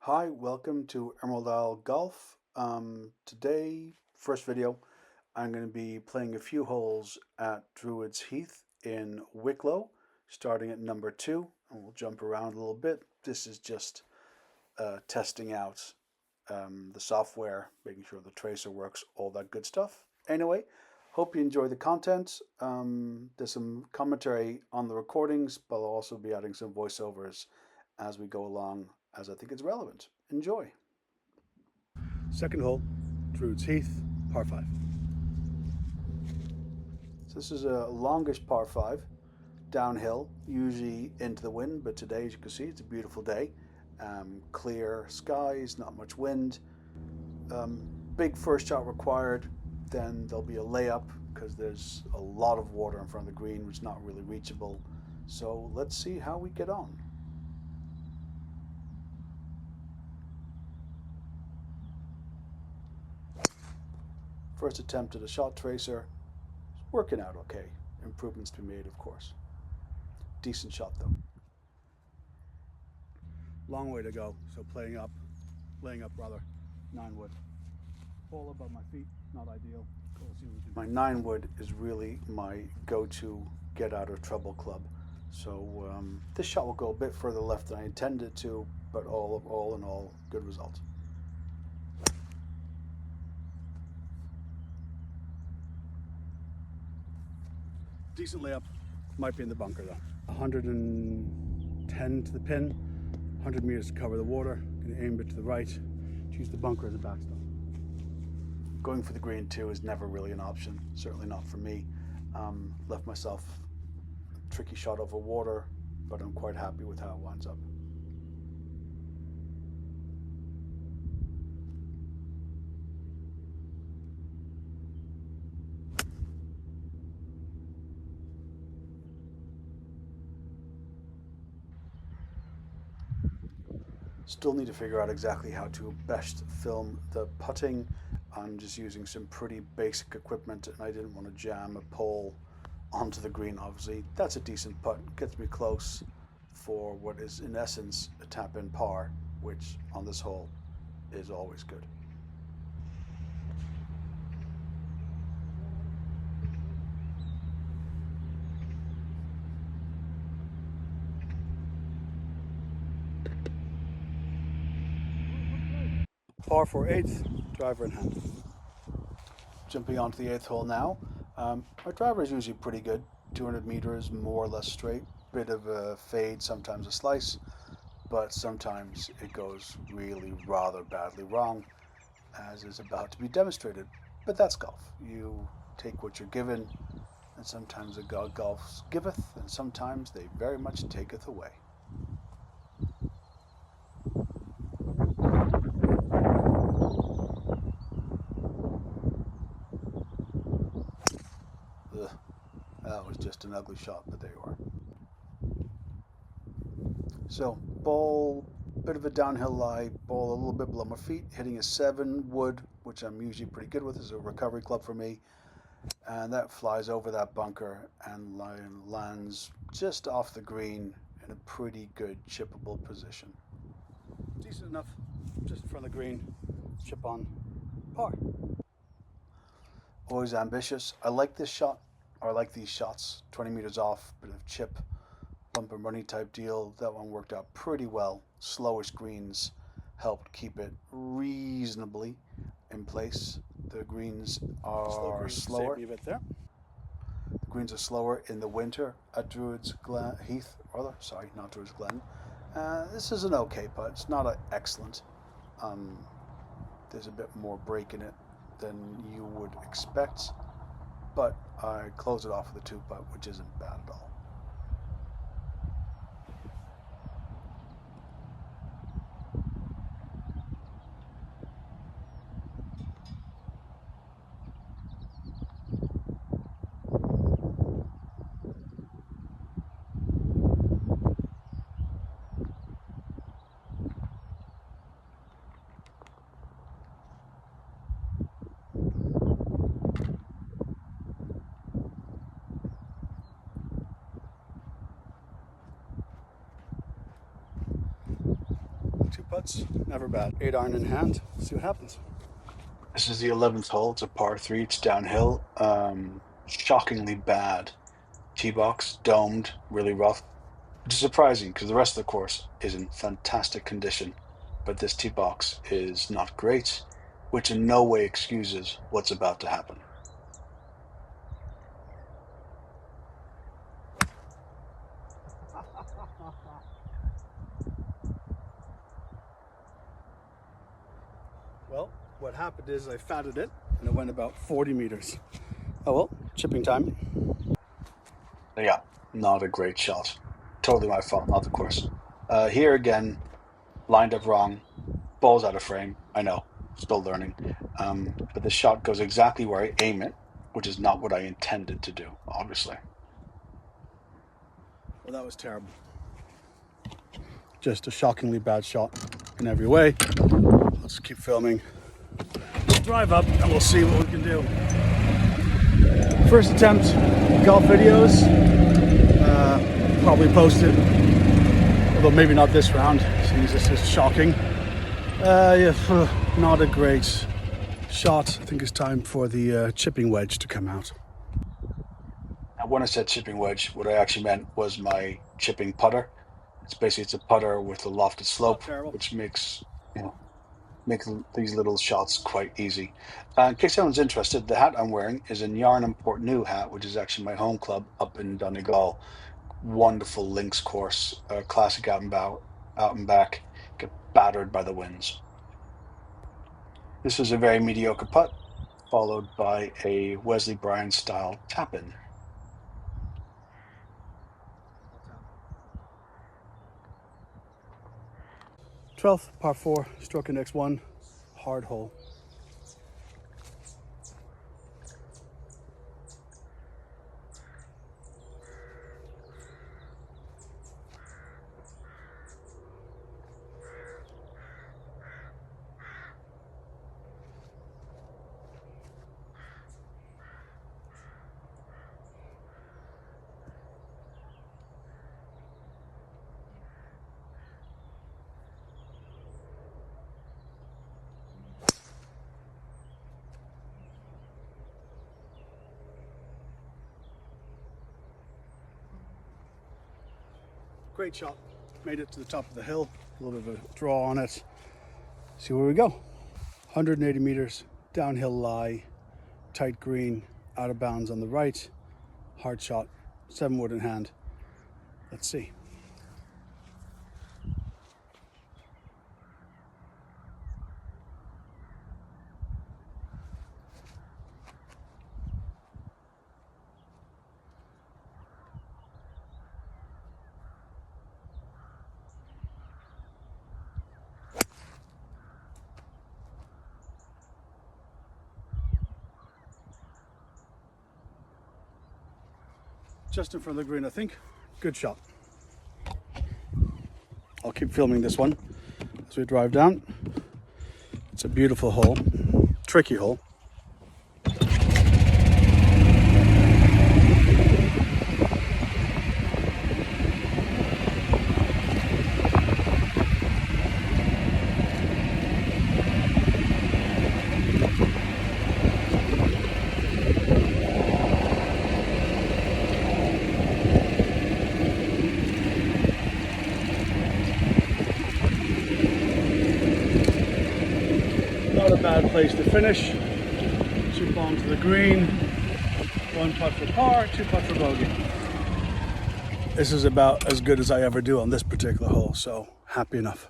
Hi, welcome to Emerald Isle Golf. Today, first video, I'm going to be playing a few holes at Druids Heath in Wicklow, starting at number 2, and we'll jump around a little bit. This is just testing out the software, making sure the tracer works, all that good stuff. Anyway, hope you enjoy the content. There's some commentary on the recordings, but I'll also be adding some voiceovers as we go along, as I think it's relevant. Enjoy. Second hole, Druids Heath, par 5. So this is a longish par 5, downhill, usually into the wind, but today, as you can see, it's a beautiful day. Clear skies, not much wind. Big first shot required, then there'll be a layup because there's a lot of water in front of the green, which is not really reachable. So let's see how we get on. First attempt at a shot tracer, it's working out okay. Improvements to be made, of course. Decent shot though. Long way to go, so laying up rather, 9-wood. Ball above my feet, not ideal. My 9-wood is really my go-to get out of trouble club. So this shot will go a bit further left than I intended it to, but all in all, good result. Decent layup, might be in the bunker though. 110 to the pin, 100 meters to cover the water. Gonna aim a bit to the right, choose the bunker as a backstop. Going for the green too is never really an option, certainly not for me. Left myself a tricky shot over water, but I'm quite happy with how it winds up. Still need to figure out exactly how to best film the putting. I'm just using some pretty basic equipment and I didn't want to jam a pole onto the green, obviously. That's a decent putt, gets me close for what is in essence a tap-in par, which on this hole is always good. Par for 8th, driver in hand. Jumping onto the 8th hole now. Our driver is usually pretty good, 200 meters, more or less straight. Bit of a fade, sometimes a slice, but sometimes it goes really rather badly wrong, as is about to be demonstrated. But that's golf. You take what you're given, and sometimes the God golf giveth, and sometimes they very much taketh away. Ugh, that was just an ugly shot, but there you are. So, ball, bit of a downhill lie, ball a little bit below my feet, hitting a 7-wood, which I'm usually pretty good with, is a recovery club for me. And that flies over that bunker and lands just off the green in a pretty good chippable position. Decent enough, just in front of the green, chip on, par. Always ambitious. I like this shot, or I like these shots. 20 meters off, bit of chip, bump and money type deal. That one worked out pretty well. Slowish greens helped keep it reasonably in place. The greens are slower. Save me a bit there. The greens are slower in the winter at Druids Heath, rather. Sorry, not Druids Glen. This is an okay putt. It's not an excellent. There's a bit more break in it than you would expect, but I close it off with a 2-putt, which isn't bad at all. putts, never bad. 8-iron in hand, see what happens. This is the 11th hole. It's a par 3. It's downhill. Shockingly bad tee box, domed, really rough. Which is surprising because the rest of the course is in fantastic condition, but this tee box is not great, which in no way excuses what's about to happen. Well, what happened is I fatted it and it went about 40 meters. Oh well, chipping time. Yeah, not a great shot. Totally my fault, not the course. Here again, lined up wrong, ball's out of frame. I know, still learning. But the shot goes exactly where I aim it, which is not what I intended to do, obviously. Well, that was terrible. Just a shockingly bad shot in every way. Let's keep filming. Drive up and we'll see what we can do. First attempt, golf videos. Probably post it. Although maybe not this round, since this is shocking. Yeah, not a great shot. I think it's time for the chipping wedge to come out. Now, when I said chipping wedge, what I actually meant was my chipping putter. It's a putter with a lofted slope, which makes these little shots quite easy. In case anyone's interested, the hat I'm wearing is a Yarnum Port New hat, which is actually my home club up in Donegal. Wonderful links course, classic out and back, get battered by the winds. This is a very mediocre putt, followed by a Wesley Bryan style tap-in. 12th, par 4, stroke index 1, hard hole. Great shot. Made it to the top of the hill. A little bit of a draw on it. See where we go. 180 meters, downhill lie, tight green, out of bounds on the right. Hard shot, 7 wood in hand. Let's see. Just in front of the green, I think. Good shot. I'll keep filming this one as we drive down. It's a beautiful hole, tricky hole. Not a bad place to finish. Chip onto the green. 1 putt for par, 2 putt for bogey. This is about as good as I ever do on this particular hole, so happy enough.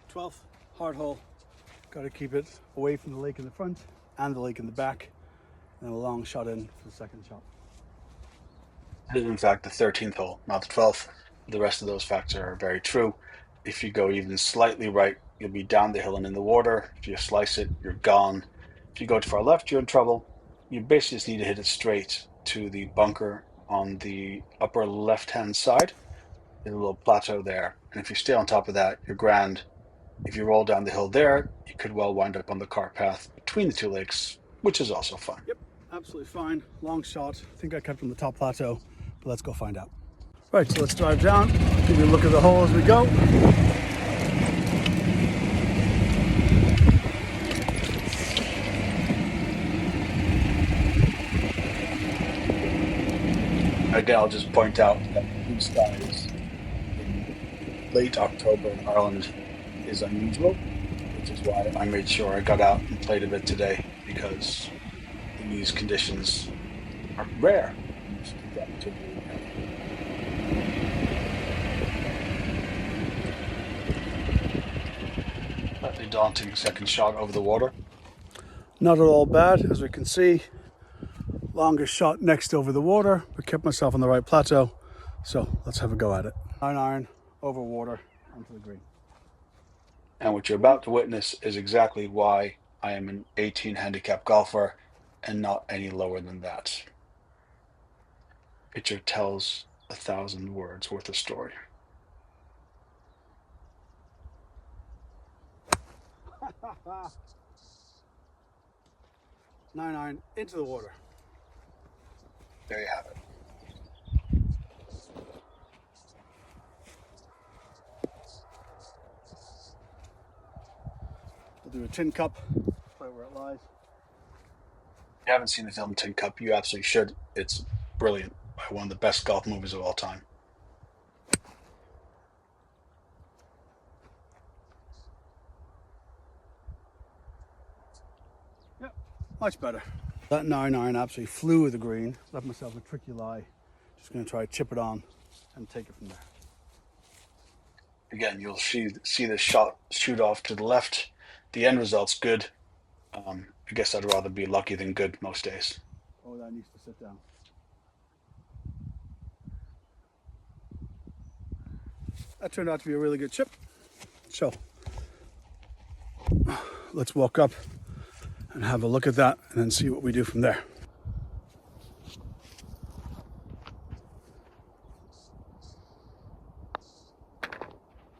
Twelfth, hard hole. Got to keep it away from the lake in the front and the lake in the back, and a long shot in for the second shot. This is in fact the 13th hole, not the 12th. The rest of those facts are very true. If you go even slightly right, you'll be down the hill and in the water. If you slice it, you're gone. If you go too far left, you're in trouble. You basically just need to hit it straight to the bunker on the upper left-hand side. There's a little plateau there. And if you stay on top of that, you're grand. If you roll down the hill there, you could well wind up on the cart path between the two lakes, which is also fun. Yep, absolutely fine. Long shot. I think I kept on the top plateau, but let's go find out. Right, so let's drive down. Give you a look at the hole as we go. Again, I'll just point out that blue skies in late October in Ireland is unusual, which is why I made sure I got out and played a bit today, because these conditions are rare. Slightly daunting second shot over the water. Not at all bad, as we can see. Longest shot next over the water, but kept myself on the right plateau. So let's have a go at it. 9 iron over water onto the green. And what you're about to witness is exactly why I am an 18 handicap golfer and not any lower than that. Picture tells 1,000 words worth of story. Nine iron into the water. There you have it. We'll do a tin cup right where it lies. If you haven't seen the film Tin Cup, you absolutely should. It's brilliant. By one of the best golf movies of all time. Yep, much better. That 9 iron absolutely flew with the green. Left myself a tricky lie. Just going to try to chip it on and take it from there. Again, you'll see this shot shoot off to the left. The end result's good. I guess I'd rather be lucky than good most days. Oh, that needs to sit down. That turned out to be a really good chip. So let's walk up and have a look at that and then see what we do from there.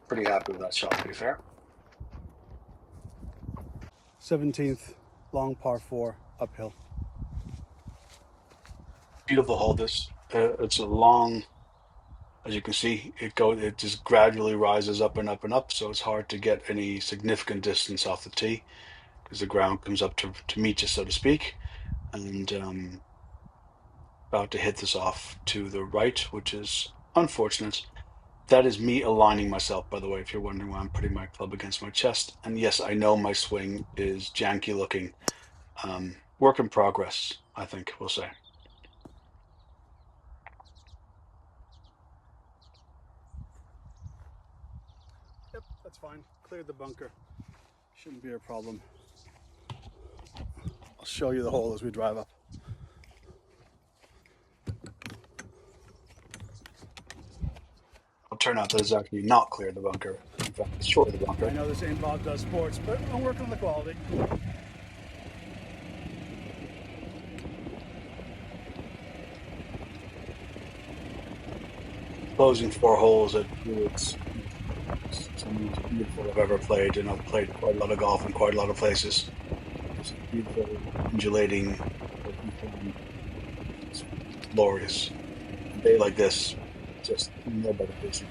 Pretty happy with that shot, to be fair. 17th, long par 4, uphill. Beautiful hole this. It's a long, as you can see, it just gradually rises up and up and up, so it's hard to get any significant distance off the tee because the ground comes up to meet you, so to speak. And about to hit this off to the right, which is unfortunate. That is me aligning myself, by the way, if you're wondering why I'm putting my club against my chest. And yes, I know my swing is janky looking. Work in progress, I think we'll say. Yep, that's fine. Cleared the bunker. Shouldn't be a problem. I'll show you the hole as we drive up. It'll turn out that it's actually not cleared the bunker. In fact, it's short of the bunker. I know this ain't Bob Does Sports, but I'm working on the quality. Closing 4 holes at Druids. Some of the beautiful I've ever played, and I've played quite a lot of golf in quite a lot of places. It's beautiful, undulating, it's glorious. A day like this, just no better place.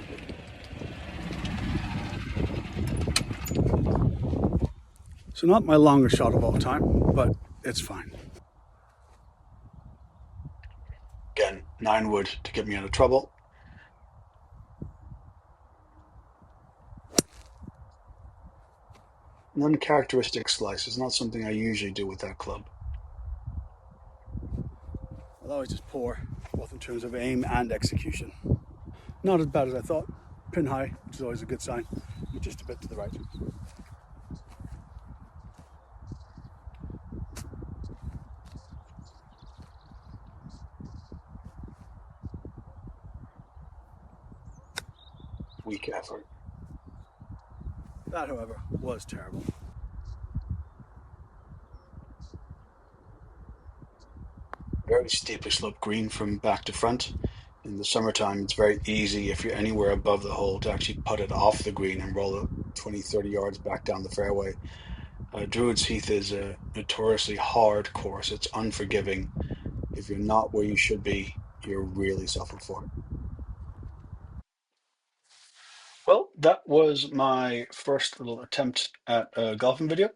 So not my longest shot of all time, but it's fine. Again, 9 wood to get me out of trouble. An uncharacteristic slice is not something I usually do with that club. Well, that was just poor, both in terms of aim and execution. Not as bad as I thought. Pin high, which is always a good sign, but just a bit to the right. Weak effort. That, however, was terrible. very steeply sloped green from back to front. In the summertime, it's very easy if you're anywhere above the hole to actually put it off the green and roll it 20, 30 yards back down the fairway. Druids Heath is a notoriously hard course. It's unforgiving. If you're not where you should be, you're really suffering for it. Well, that was my first little attempt at a golfing video.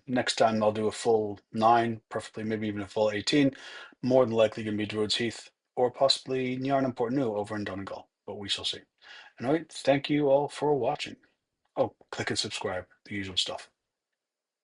Next time I'll do a full 9, preferably maybe even a full 18. More than likely going to be Druids Heath or possibly Nyan and Port New over in Donegal, but we shall see. Anyway, thank you all for watching. Oh, click and subscribe, the usual stuff.